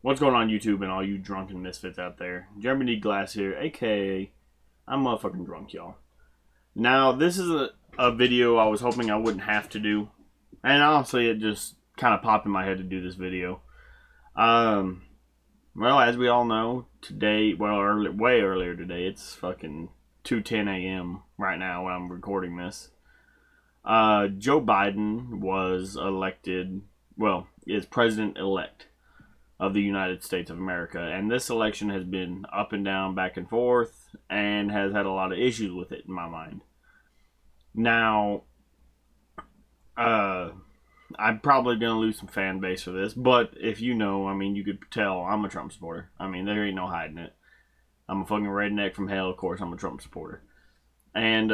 What's going on, YouTube, and all you drunken misfits out there? Jeremy D. Glass here, aka I'm motherfucking drunk, y'all. Now, this is a video I was hoping I wouldn't have to do, and honestly, it just kind of popped in my head to do this video. Well, as we all know, today, way earlier today, it's fucking 2:10 a.m. right now when I'm recording this. Joe Biden was elected, is president-elect of the United States of America, and this election has been up and down, back and forth, and has had a lot of issues with it in my mind. Now, I'm probably gonna lose some fan base for this, but if you know, you could tell I'm a Trump supporter. There ain't no hiding it. I'm a fucking redneck from hell. Of course, I'm a Trump supporter, and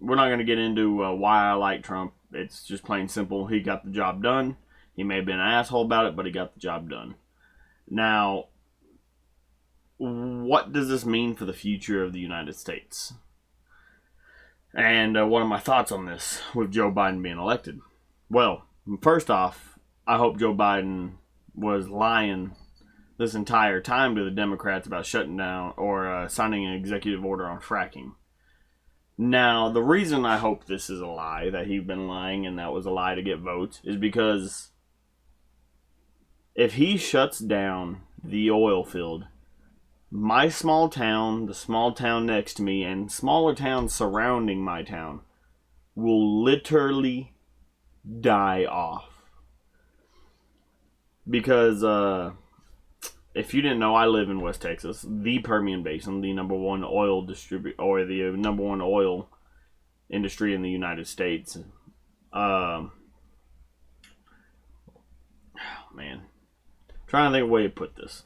we're not gonna get into why I like Trump. It's just plain simple. He got the job done. He may have been an asshole about it, but he got the job done. Now, what does this mean for the future of the United States? And what are my thoughts on this with Joe Biden being elected? Well, first off, I hope Joe Biden was lying this entire time to the Democrats about shutting down or signing an executive order on fracking. Now, the reason I hope this is a lie, that he's been lying and that was a lie to get votes, is because if he shuts down the oil field, my small town, the small town next to me, and smaller towns surrounding my town will literally die off. Because, if you didn't know, I live in West Texas, the Permian Basin, the number one oil the number one oil industry in the United States. Man. Trying to think of a way to put this.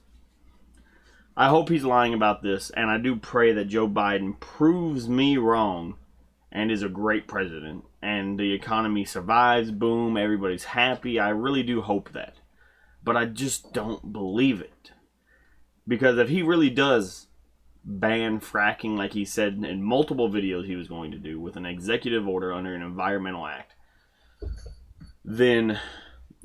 I hope he's lying about this, and I do pray that Joe Biden proves me wrong and is a great president, and the economy survives, boom, everybody's happy. I really do hope that. But I just don't believe it. Because if he really does ban fracking like he said in multiple videos he was going to do with an executive order under an environmental act, then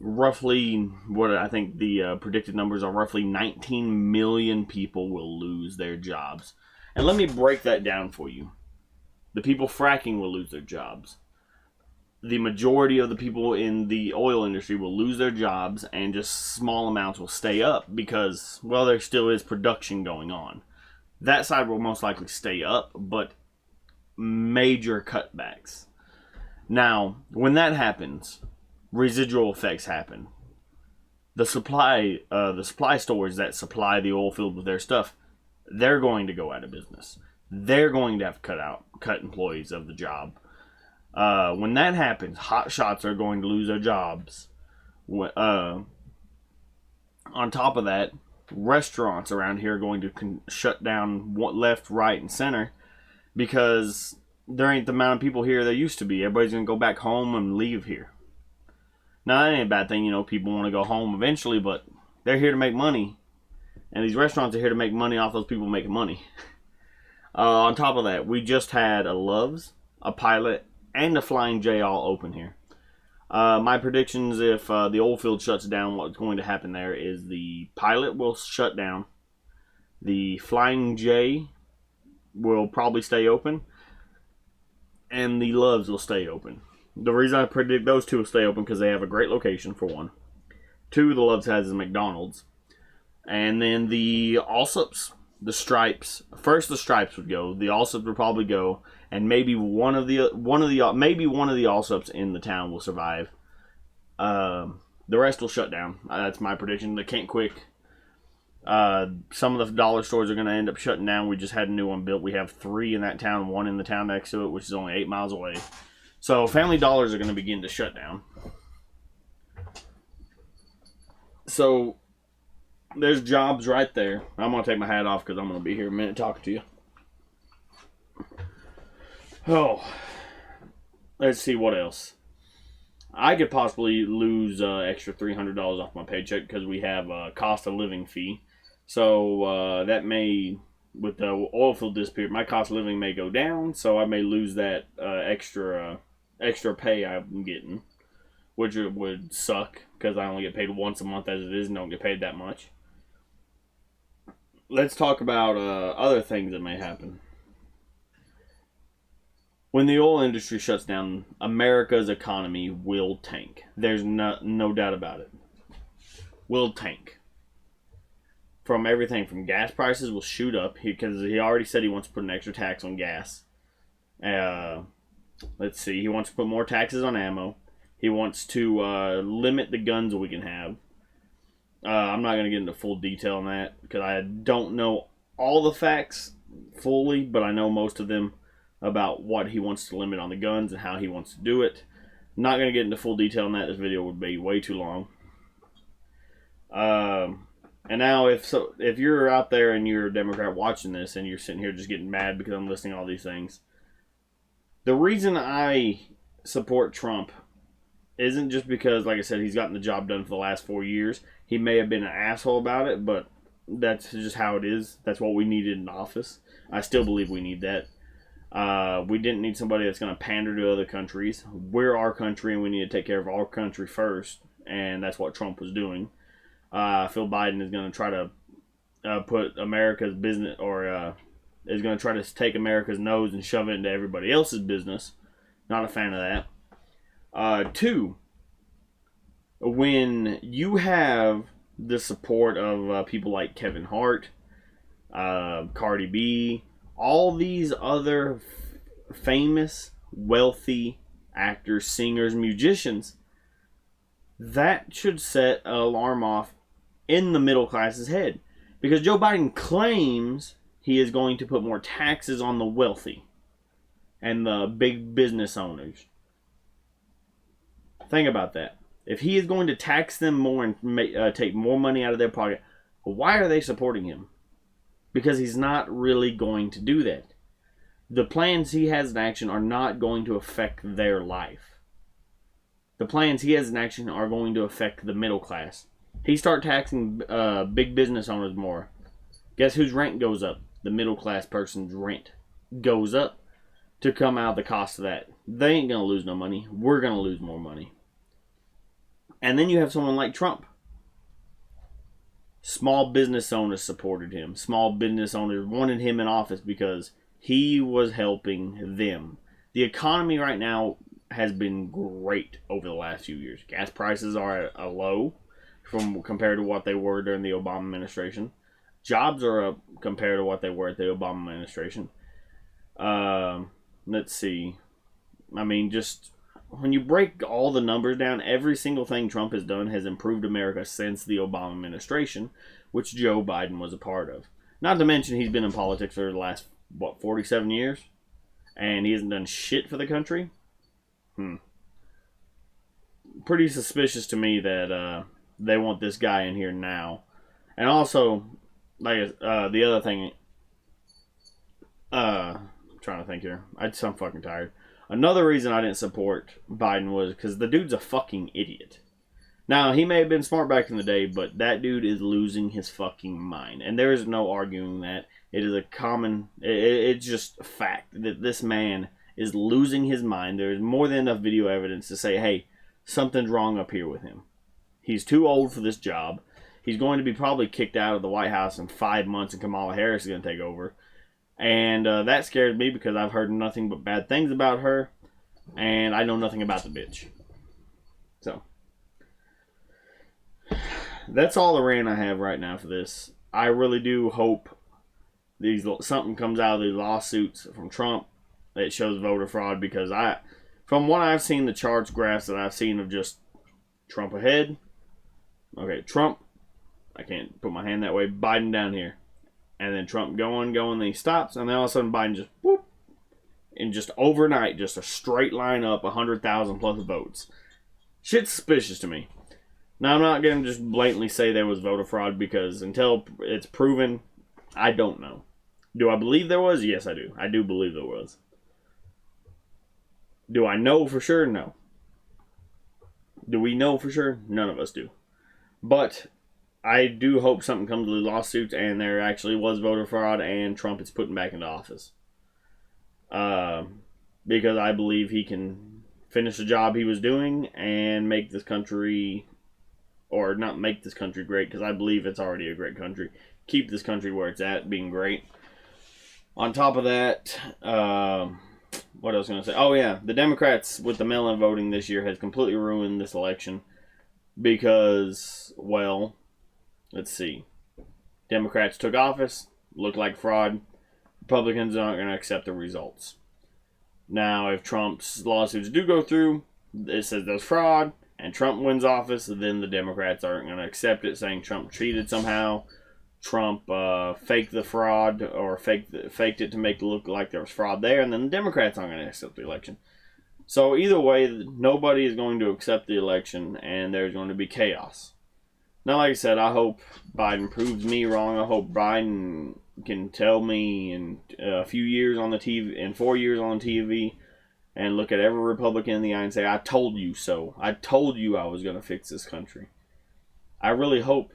roughly, what I think the predicted numbers are, roughly 19 million people will lose their jobs. And let me break that down for you. The people fracking will lose their jobs. The majority of the people in the oil industry will lose their jobs, and just small amounts will stay up because, well, there still is production going on. That side will most likely stay up, but major cutbacks. Now, when that happens, residual effects happen. The supply stores that supply the oil field with their stuff, they're going to go out of business. They're going to have to cut employees of the job. When that happens, hot shots are going to lose their jobs. On top of that, restaurants around here are going to shut down left, right, and center because there ain't the amount of people here there used to be. Everybody's going to go back home and leave here. Now, that ain't a bad thing, people want to go home eventually, but they're here to make money. And these restaurants are here to make money off those people making money. On top of that, we just had a Love's, a Pilot, and a Flying J all open here. My predictions, if the oil field shuts down, what's going to happen there is the Pilot will shut down. The Flying J will probably stay open. And the Love's will stay open. The reason I predict those two will stay open because they have a great location, for one. Two, the Love's has is McDonald's. And then the Allsups, the Stripes. First, the Stripes would go. The Allsups would probably go, and maybe one of the Allsups in the town will survive. The rest will shut down. That's my prediction. They can't quick. Some of the dollar stores are going to end up shutting down. We just had a new one built. We have 3 in that town, 1 in the town next to it, which is only 8 miles away. So Family Dollars are going to begin to shut down. So there's jobs right there. I'm going to take my hat off because I'm going to be here a minute talking to you. Oh, let's see what else. I could possibly lose extra $300 off my paycheck because we have a cost of living fee. So that may, with the oil field disappear, my cost of living may go down. So I may lose that extra pay I'm getting, which would suck because I only get paid once a month as it is and don't get paid that much. Let's talk about other things that may happen. When the oil industry shuts down, America's economy will tank. There's no doubt about it. Will tank. From everything from gas prices will shoot up because he already said he wants to put an extra tax on gas. Let's see. He wants to put more taxes on ammo. He wants to limit the guns we can have. I'm not going to get into full detail on that because I don't know all the facts fully, but I know most of them about what he wants to limit on the guns and how he wants to do it. I'm not going to get into full detail on that. This video would be way too long. And now if you're out there and you're a Democrat watching this and you're sitting here just getting mad because I'm listing all these things, the reason I support Trump isn't just because, like I said, he's gotten the job done for the last 4 years. He may have been an asshole about it, but that's just how it is. That's what we needed in office. I still believe we need that. We didn't need somebody that's going to pander to other countries. We're our country, and we need to take care of our country first, and that's what Trump was doing. Phil Biden is going to try to put America's business, or is going to try to take America's nose and shove it into everybody else's business. Not a fan of that. Two, when you have the support of people like Kevin Hart, Cardi B, all these other famous, wealthy actors, singers, musicians, that should set an alarm off in the middle class's head. Because Joe Biden claims he is going to put more taxes on the wealthy and the big business owners. Think about that. If he is going to tax them more and take more money out of their pocket, why are they supporting him? Because he's not really going to do that. The plans he has in action are not going to affect their life. The plans he has in action are going to affect the middle class. He start taxing big business owners more. Guess whose rent goes up? The middle class person's rent goes up to come out of the cost of that. They ain't going to lose no money. We're going to lose more money. And then you have someone like Trump. Small business owners supported him. Small business owners wanted him in office because he was helping them. The economy right now has been great over the last few years. Gas prices are at a low compared to what they were during the Obama administration. Jobs are up compared to what they were at the Obama administration. Let's see. I mean, just when you break all the numbers down, every single thing Trump has done has improved America since the Obama administration, which Joe Biden was a part of. Not to mention he's been in politics for the last, 47 years? And he hasn't done shit for the country? Pretty suspicious to me that they want this guy in here now. And also, like the other thing, I'm trying to think here. I'm fucking tired. Another reason I didn't support Biden was because the dude's a fucking idiot. Now, he may have been smart back in the day, but that dude is losing his fucking mind. And there is no arguing that. It is a common, it's just a fact that this man is losing his mind. There is more than enough video evidence to say, hey, something's wrong up here with him. He's too old for this job. He's going to be probably kicked out of the White House in 5 months and Kamala Harris is going to take over. And that scares me because I've heard nothing but bad things about her. And I know nothing about the bitch. So, that's all the rant I have right now for this. I really do hope something comes out of these lawsuits from Trump that shows voter fraud. Because from what I've seen, the charts, graphs that I've seen of just Trump ahead. Okay, Trump. I can't put my hand that way. Biden down here. And then Trump going, then he stops, and then all of a sudden Biden just, whoop, and just overnight, just a straight line up, 100,000 plus votes. Shit's suspicious to me. Now, I'm not going to just blatantly say there was voter fraud, because until it's proven, I don't know. Do I believe there was? Yes, I do. I do believe there was. Do I know for sure? No. Do we know for sure? None of us do. But I do hope something comes to the lawsuits and there actually was voter fraud and Trump is put back into office. Because I believe he can finish the job he was doing and make this country or not make this country great, because I believe it's already a great country. Keep this country where it's at, being great. On top of that, what else was I going to say? Oh, yeah, the Democrats with the mail-in voting this year has completely ruined this election because, well, let's see. Democrats took office, looked like fraud. Republicans aren't going to accept the results. Now, if Trump's lawsuits do go through, it says there's fraud, and Trump wins office, then the Democrats aren't going to accept it, saying Trump cheated somehow. Trump faked the fraud, or faked it to make it look like there was fraud there, and then the Democrats aren't going to accept the election. So either way, nobody is going to accept the election, and there's going to be chaos. Now, like I said, I hope Biden proves me wrong. I hope Biden can tell me in a few years on the TV, in 4 years on TV, and look at every Republican in the eye and say, I told you so. I told you I was going to fix this country. I really hope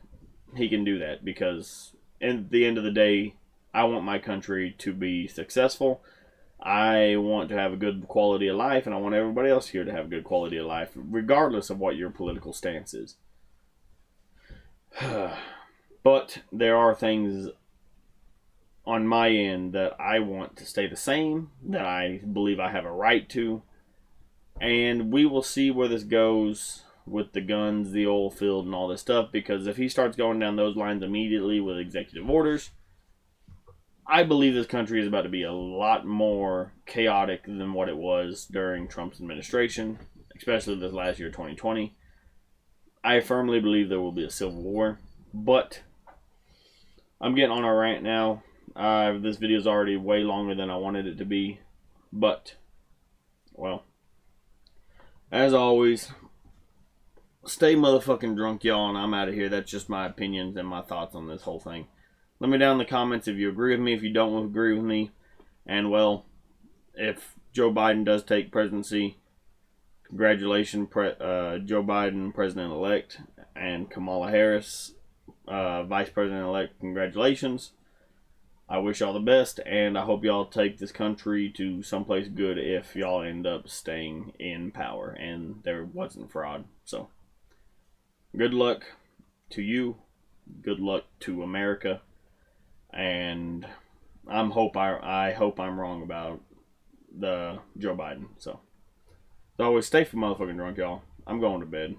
he can do that, because at the end of the day, I want my country to be successful. I want to have a good quality of life, and I want everybody else here to have a good quality of life, regardless of what your political stance is. But there are things on my end that I want to stay the same, that I believe I have a right to, and we will see where this goes with the guns, the oil field, and all this stuff, because if he starts going down those lines immediately with executive orders, I believe this country is about to be a lot more chaotic than what it was during Trump's administration, especially this last year, 2020. I firmly believe there will be a civil war, but I'm getting on a rant now. This video is already way longer than I wanted it to be, but, well, as always, stay motherfucking drunk, y'all, and I'm out of here. That's just my opinions and my thoughts on this whole thing. Let me down in the comments if you agree with me, if you don't agree with me, and, well, if Joe Biden does take presidency, congratulations, Joe Biden, President-elect, and Kamala Harris, Vice President-elect, congratulations. I wish y'all the best, and I hope y'all take this country to someplace good if y'all end up staying in power and there wasn't fraud. So, good luck to you. Good luck to America. And I hope I'm wrong about the Joe Biden. So, as always, stay for motherfucking drunk, y'all. I'm going to bed.